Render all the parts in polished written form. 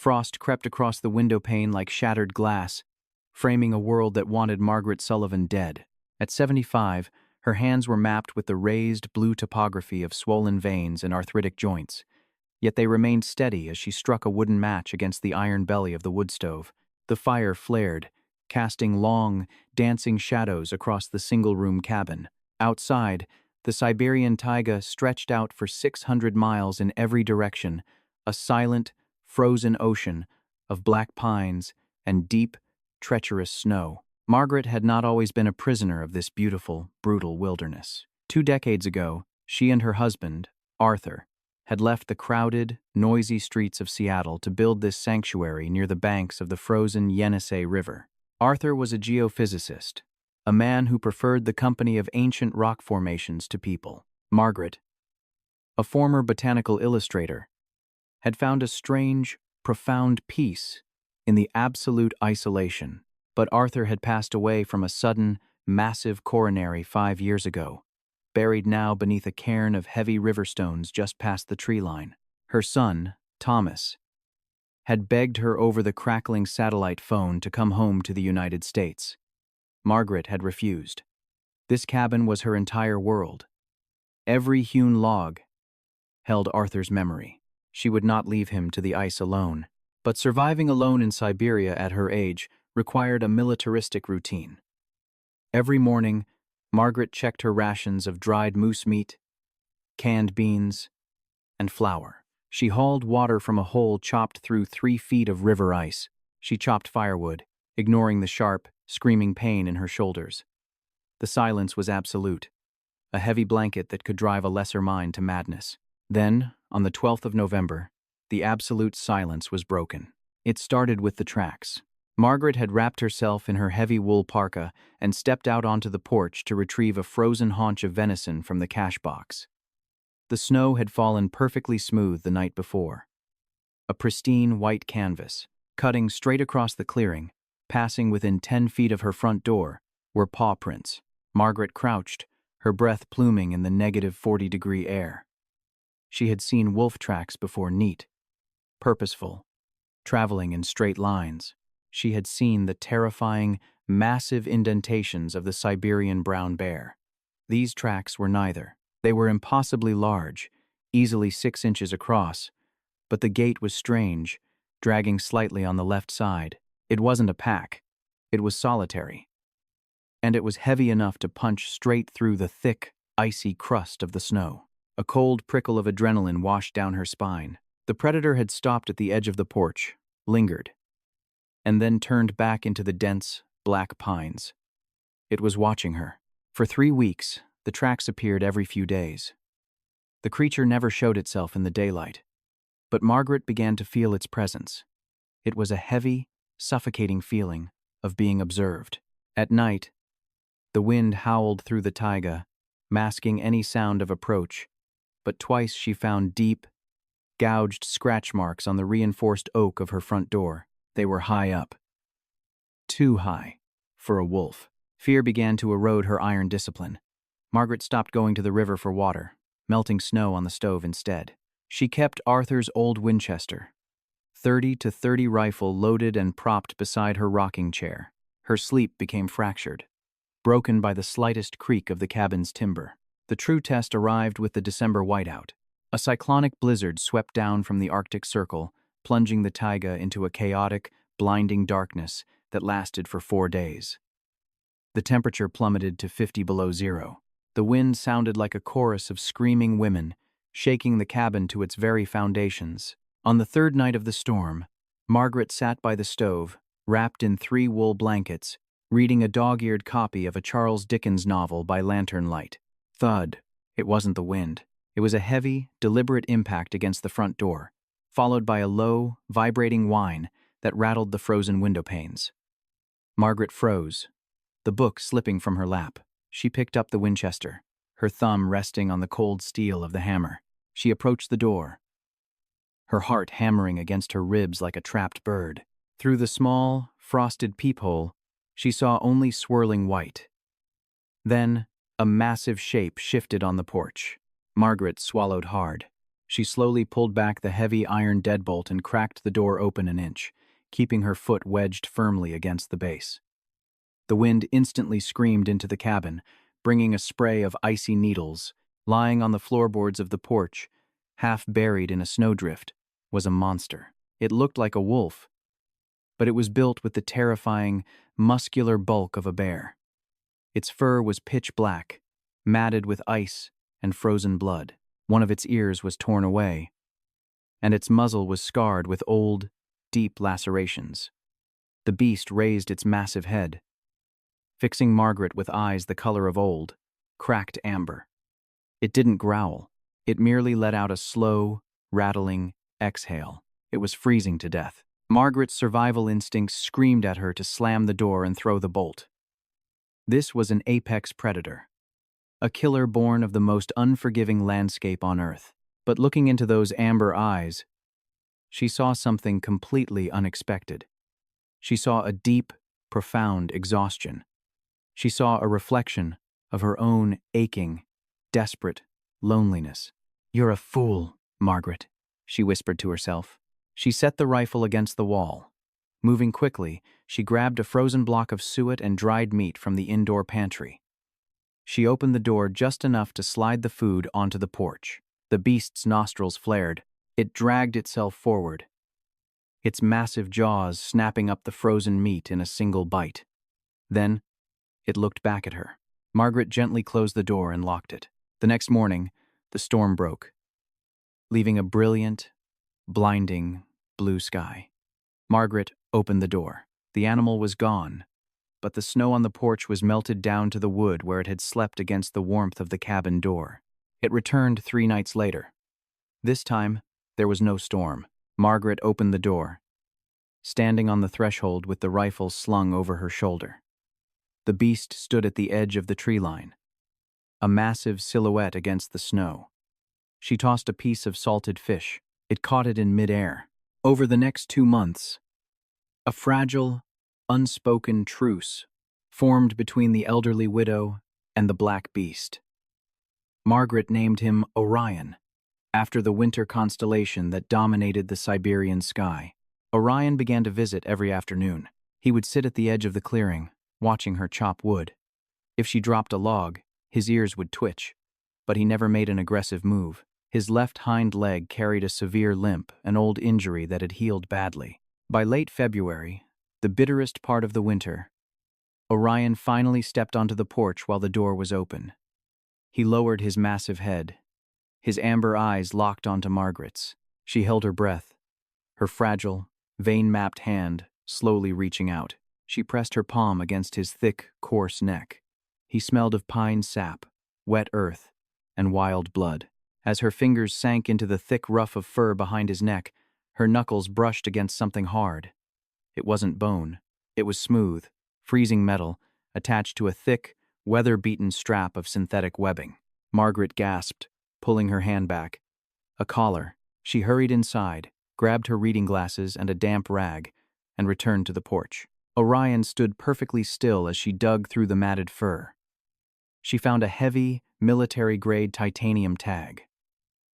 Frost crept across the window pane like shattered glass, framing a world that wanted Margaret Sullivan dead. At 75, her hands were mapped with the raised blue topography of swollen veins and arthritic joints, yet they remained steady as she struck a wooden match against the iron belly of the wood stove. The fire flared, casting long, dancing shadows across the single-room cabin. Outside, the Siberian taiga stretched out for 600 miles in every direction, a silent, frozen ocean of black pines and deep, treacherous snow. Margaret had not always been a prisoner of this beautiful, brutal wilderness. 2 decades ago, she and her husband, Arthur, had left the crowded, noisy streets of Seattle to build this sanctuary near the banks of the frozen Yenisei River. Arthur was a geophysicist, a man who preferred the company of ancient rock formations to people. Margaret, a former botanical illustrator, had found a strange, profound peace in the absolute isolation. But Arthur had passed away from a sudden, massive coronary 5 years ago, buried now beneath a cairn of heavy river stones just past the tree line. Her son, Thomas, had begged her over the crackling satellite phone to come home to the United States. Margaret had refused. This cabin was her entire world. Every hewn log held Arthur's memory. She would not leave him to the ice alone. But surviving alone in Siberia at her age required a militaristic routine. Every morning, Margaret checked her rations of dried moose meat, canned beans, and flour. She hauled water from a hole chopped through 3 feet of river ice. She chopped firewood, ignoring the sharp, screaming pain in her shoulders. The silence was absolute, a heavy blanket that could drive a lesser mind to madness. Then, on the 12th of November, the absolute silence was broken. It started with the tracks. Margaret had wrapped herself in her heavy wool parka and stepped out onto the porch to retrieve a frozen haunch of venison from the cache box. The snow had fallen perfectly smooth the night before. A pristine white canvas, cutting straight across the clearing, passing within 10 feet of her front door, were paw prints. Margaret crouched, her breath pluming in the negative 40-degree air. She had seen wolf tracks before, neat, purposeful, traveling in straight lines. She had seen the terrifying, massive indentations of the Siberian brown bear. These tracks were neither. They were impossibly large, easily 6 inches across, but the gait was strange, dragging slightly on the left side. It wasn't a pack. It was solitary. And it was heavy enough to punch straight through the thick, icy crust of the snow. A cold prickle of adrenaline washed down her spine. The predator had stopped at the edge of the porch, lingered, and then turned back into the dense, black pines. It was watching her. For 3 weeks, the tracks appeared every few days. The creature never showed itself in the daylight, but Margaret began to feel its presence. It was a heavy, suffocating feeling of being observed. At night, the wind howled through the taiga, masking any sound of approach, but twice she found deep, gouged scratch marks on the reinforced oak of her front door. They were high up. Too high for a wolf. Fear began to erode her iron discipline. Margaret stopped going to the river for water, melting snow on the stove instead. She kept Arthur's old Winchester, .30-30 rifle loaded and propped beside her rocking chair. Her sleep became fractured, broken by the slightest creak of the cabin's timber. The true test arrived with the December whiteout. A cyclonic blizzard swept down from the Arctic Circle, plunging the taiga into a chaotic, blinding darkness that lasted for 4 days. The temperature plummeted to 50 below zero. The wind sounded like a chorus of screaming women, shaking the cabin to its very foundations. On the 3rd night of the storm, Margaret sat by the stove, wrapped in 3 wool blankets, reading a dog-eared copy of a Charles Dickens novel by lantern light. Thud. It wasn't the wind. It was a heavy, deliberate impact against the front door, followed by a low, vibrating whine that rattled the frozen window panes. Margaret froze, the book slipping from her lap. She picked up the Winchester, her thumb resting on the cold steel of the hammer. She approached the door, her heart hammering against her ribs like a trapped bird. Through the small, frosted peephole, she saw only swirling white. Then, a massive shape shifted on the porch. Margaret swallowed hard. She slowly pulled back the heavy iron deadbolt and cracked the door open an inch, keeping her foot wedged firmly against the base. The wind instantly screamed into the cabin, bringing a spray of icy needles. Lying on the floorboards of the porch, half buried in a snowdrift, was a monster. It looked like a wolf, but it was built with the terrifying, muscular bulk of a bear. Its fur was pitch black, matted with ice and frozen blood. One of its ears was torn away, and its muzzle was scarred with old, deep lacerations. The beast raised its massive head, fixing Margaret with eyes the color of old, cracked amber. It didn't growl. It merely let out a slow, rattling exhale. It was freezing to death. Margaret's survival instincts screamed at her to slam the door and throw the bolt. This was an apex predator, a killer born of the most unforgiving landscape on Earth. But looking into those amber eyes, she saw something completely unexpected. She saw a deep, profound exhaustion. She saw a reflection of her own aching, desperate loneliness. "You're a fool, Margaret," she whispered to herself. She set the rifle against the wall. Moving quickly, she grabbed a frozen block of suet and dried meat from the indoor pantry. She opened the door just enough to slide the food onto the porch. The beast's nostrils flared. It dragged itself forward, its massive jaws snapping up the frozen meat in a single bite. Then, it looked back at her. Margaret gently closed the door and locked it. The next morning, the storm broke, leaving a brilliant, blinding blue sky. Margaret opened the door. The animal was gone, but the snow on the porch was melted down to the wood where it had slept against the warmth of the cabin door. It returned 3 nights later. This time, there was no storm. Margaret opened the door, standing on the threshold with the rifle slung over her shoulder. The beast stood at the edge of the tree line, a massive silhouette against the snow. She tossed a piece of salted fish. It caught it in midair. Over the next 2 months, a fragile, unspoken truce formed between the elderly widow and the black beast. Margaret named him Orion, after the winter constellation that dominated the Siberian sky. Orion began to visit every afternoon. He would sit at the edge of the clearing, watching her chop wood. If she dropped a log, his ears would twitch, but he never made an aggressive move. His left hind leg carried a severe limp, an old injury that had healed badly. By late February, the bitterest part of the winter, Orion finally stepped onto the porch while the door was open. He lowered his massive head. His amber eyes locked onto Margaret's. She held her breath, her fragile, vein-mapped hand slowly reaching out. She pressed her palm against his thick, coarse neck. He smelled of pine sap, wet earth, and wild blood. As her fingers sank into the thick ruff of fur behind his neck, her knuckles brushed against something hard. It wasn't bone. It was smooth, freezing metal, attached to a thick, weather-beaten strap of synthetic webbing. Margaret gasped, pulling her hand back. A collar. She hurried inside, grabbed her reading glasses and a damp rag, and returned to the porch. Orion stood perfectly still as she dug through the matted fur. She found a heavy, military-grade titanium tag.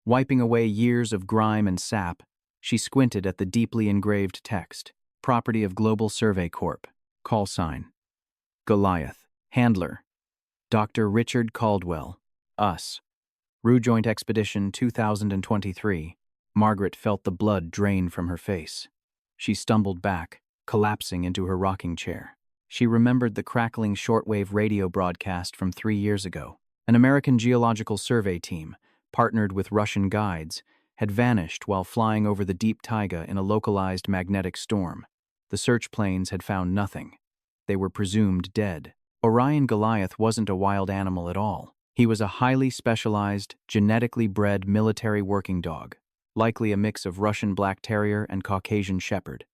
Wiping away years of grime and sap, she squinted at the deeply engraved text. Property of Global Survey Corp. Call sign. Goliath. Handler. Dr. Richard Caldwell. Us. Rue Joint Expedition 2023. Margaret felt the blood drain from her face. She stumbled back, collapsing into her rocking chair. She remembered the crackling shortwave radio broadcast from 3 years ago. An American Geological Survey team, partnered with Russian guides, had vanished while flying over the deep taiga in a localized magnetic storm. The search planes had found nothing. They were presumed dead. Orion Goliath wasn't a wild animal at all. He was a highly specialized, genetically bred military working dog, likely a mix of Russian Black Terrier and Caucasian Shepherd,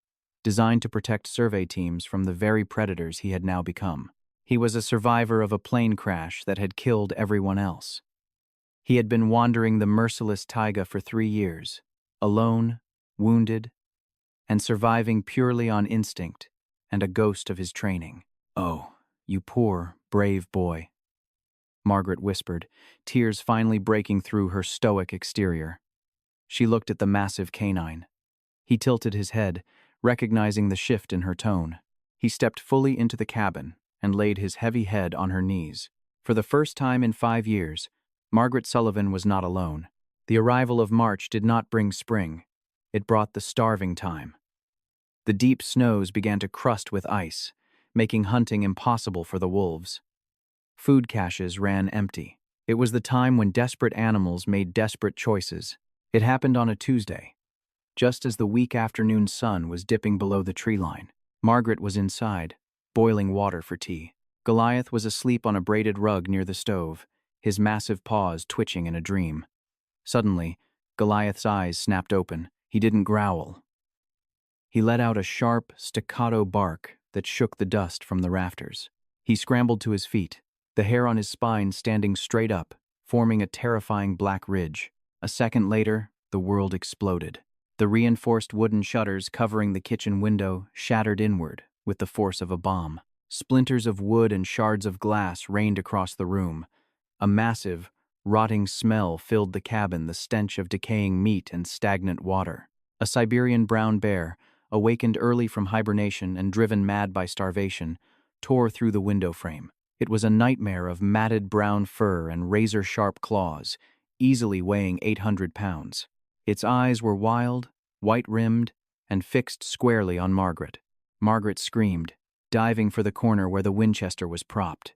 designed to protect survey teams from the very predators he had now become. He was a survivor of a plane crash that had killed everyone else. He had been wandering the merciless taiga for 3 years, alone, wounded, and surviving purely on instinct and a ghost of his training. "Oh, you poor, brave boy," Margaret whispered, tears finally breaking through her stoic exterior. She looked at the massive canine. He tilted his head, recognizing the shift in her tone. He stepped fully into the cabin and laid his heavy head on her knees. For the first time in 5 years, Margaret Sullivan was not alone. The arrival of March did not bring spring. It brought the starving time. The deep snows began to crust with ice, making hunting impossible for the wolves. Food caches ran empty. It was the time when desperate animals made desperate choices. It happened on a Tuesday, just as the weak afternoon sun was dipping below the tree line. Margaret was inside, boiling water for tea. Goliath was asleep on a braided rug near the stove, his massive paws twitching in a dream. Suddenly, Goliath's eyes snapped open. He didn't growl. He let out a sharp, staccato bark that shook the dust from the rafters. He scrambled to his feet, the hair on his spine standing straight up, forming a terrifying black ridge. A second later, the world exploded. The reinforced wooden shutters covering the kitchen window shattered inward with the force of a bomb. Splinters of wood and shards of glass rained across the room. A massive, rotting smell filled the cabin, the stench of decaying meat and stagnant water. A Siberian brown bear, awakened early from hibernation and driven mad by starvation, tore through the window frame. It was a nightmare of matted brown fur and razor-sharp claws, easily weighing 800 pounds. Its eyes were wild, white-rimmed, and fixed squarely on Margaret. Margaret screamed, diving for the corner where the Winchester was propped.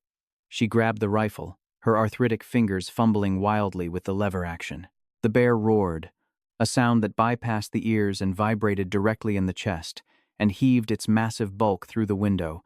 She grabbed the rifle, her arthritic fingers fumbling wildly with the lever action. The bear roared, a sound that bypassed the ears and vibrated directly in the chest, and heaved its massive bulk through the window,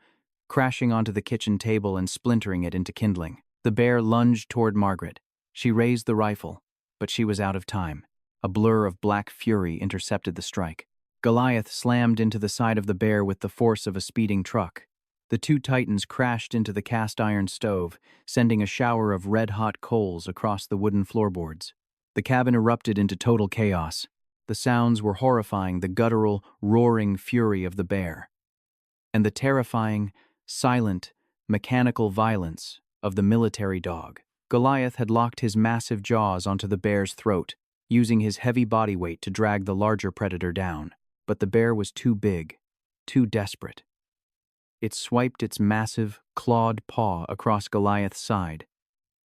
crashing onto the kitchen table and splintering it into kindling. The bear lunged toward Margaret. She raised the rifle, but she was out of time. A blur of black fury intercepted the strike. Goliath slammed into the side of the bear with the force of a speeding truck. The two titans crashed into the cast-iron stove, sending a shower of red-hot coals across the wooden floorboards. The cabin erupted into total chaos. The sounds were horrifying, the guttural, roaring fury of the bear, and the terrifying, silent, mechanical violence of the military dog. Goliath had locked his massive jaws onto the bear's throat, using his heavy body weight to drag the larger predator down. But the bear was too big, too desperate. It swiped its massive, clawed paw across Goliath's side,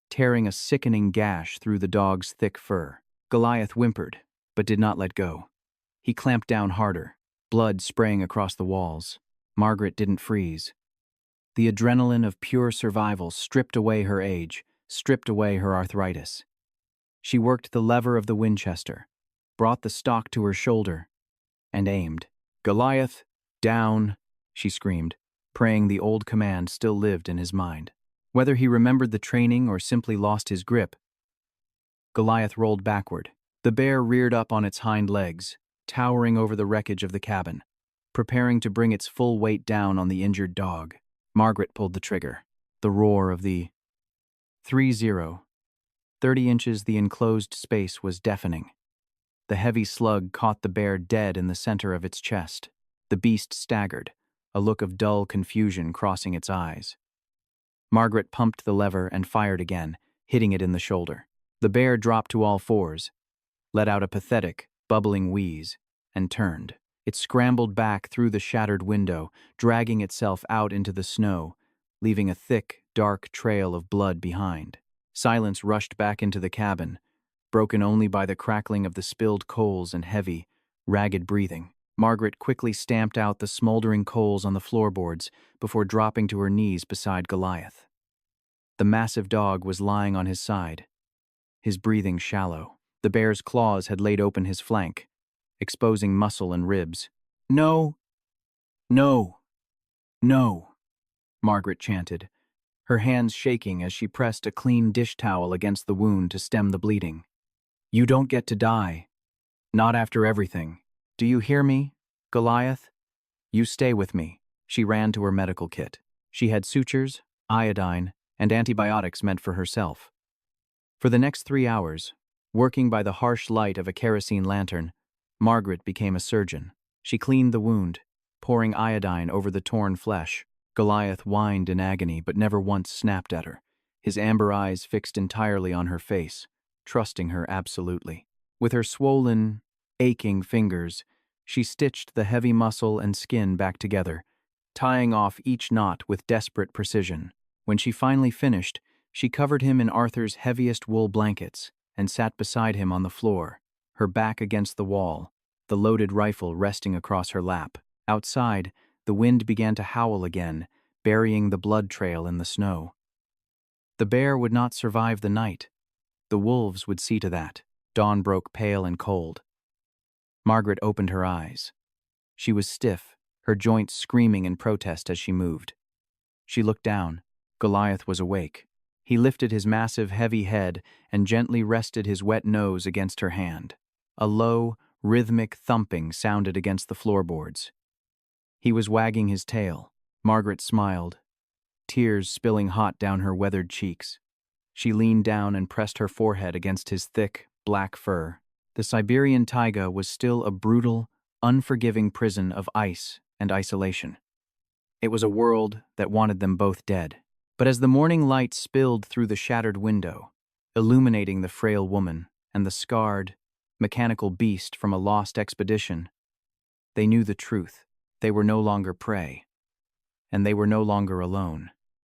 tearing a sickening gash through the dog's thick fur. Goliath whimpered, but did not let go. He clamped down harder, blood spraying across the walls. Margaret didn't freeze. The adrenaline of pure survival stripped away her age, stripped away her arthritis. She worked the lever of the Winchester, brought the stock to her shoulder, and aimed. "Goliath, down," she screamed, praying the old command still lived in his mind. Whether he remembered the training or simply lost his grip, Goliath rolled backward. The bear reared up on its hind legs, towering over the wreckage of the cabin, preparing to bring its full weight down on the injured dog. Margaret pulled the trigger. The roar of the 3-0. 30 inches the enclosed space was deafening. The heavy slug caught the bear dead in the center of its chest. The beast staggered, a look of dull confusion crossing its eyes. Margaret pumped the lever and fired again, hitting it in the shoulder. The bear dropped to all fours, let out a pathetic, bubbling wheeze, and turned. It scrambled back through the shattered window, dragging itself out into the snow, leaving a thick, dark trail of blood behind. Silence rushed back into the cabin, broken only by the crackling of the spilled coals and heavy, ragged breathing. Margaret quickly stamped out the smoldering coals on the floorboards before dropping to her knees beside Goliath. The massive dog was lying on his side, his breathing shallow. The bear's claws had laid open his flank, exposing muscle and ribs. "No, no, no," Margaret chanted, her hands shaking as she pressed a clean dish towel against the wound to stem the bleeding. "You don't get to die. Not after everything. Do you hear me, Goliath? You stay with me." She ran to her medical kit. She had sutures, iodine, and antibiotics meant for herself. For the next 3 hours, working by the harsh light of a kerosene lantern, Margaret became a surgeon. She cleaned the wound, pouring iodine over the torn flesh. Goliath whined in agony but never once snapped at her, his amber eyes fixed entirely on her face, trusting her absolutely. With her swollen, aching fingers, she stitched the heavy muscle and skin back together, tying off each knot with desperate precision. When she finally finished, she covered him in Arthur's heaviest wool blankets and sat beside him on the floor, her back against the wall, the loaded rifle resting across her lap. Outside, the wind began to howl again, burying the blood trail in the snow. The bear would not survive the night. The wolves would see to that. Dawn broke pale and cold. Margaret opened her eyes. She was stiff, her joints screaming in protest as she moved. She looked down. Goliath was awake. He lifted his massive, heavy head and gently rested his wet nose against her hand. A low, rhythmic thumping sounded against the floorboards. He was wagging his tail. Margaret smiled, tears spilling hot down her weathered cheeks. She leaned down and pressed her forehead against his thick, black fur. The Siberian taiga was still a brutal, unforgiving prison of ice and isolation. It was a world that wanted them both dead. But as the morning light spilled through the shattered window, illuminating the frail woman and the scarred, mechanical beast from a lost expedition, they knew the truth. They were no longer prey, and they were no longer alone.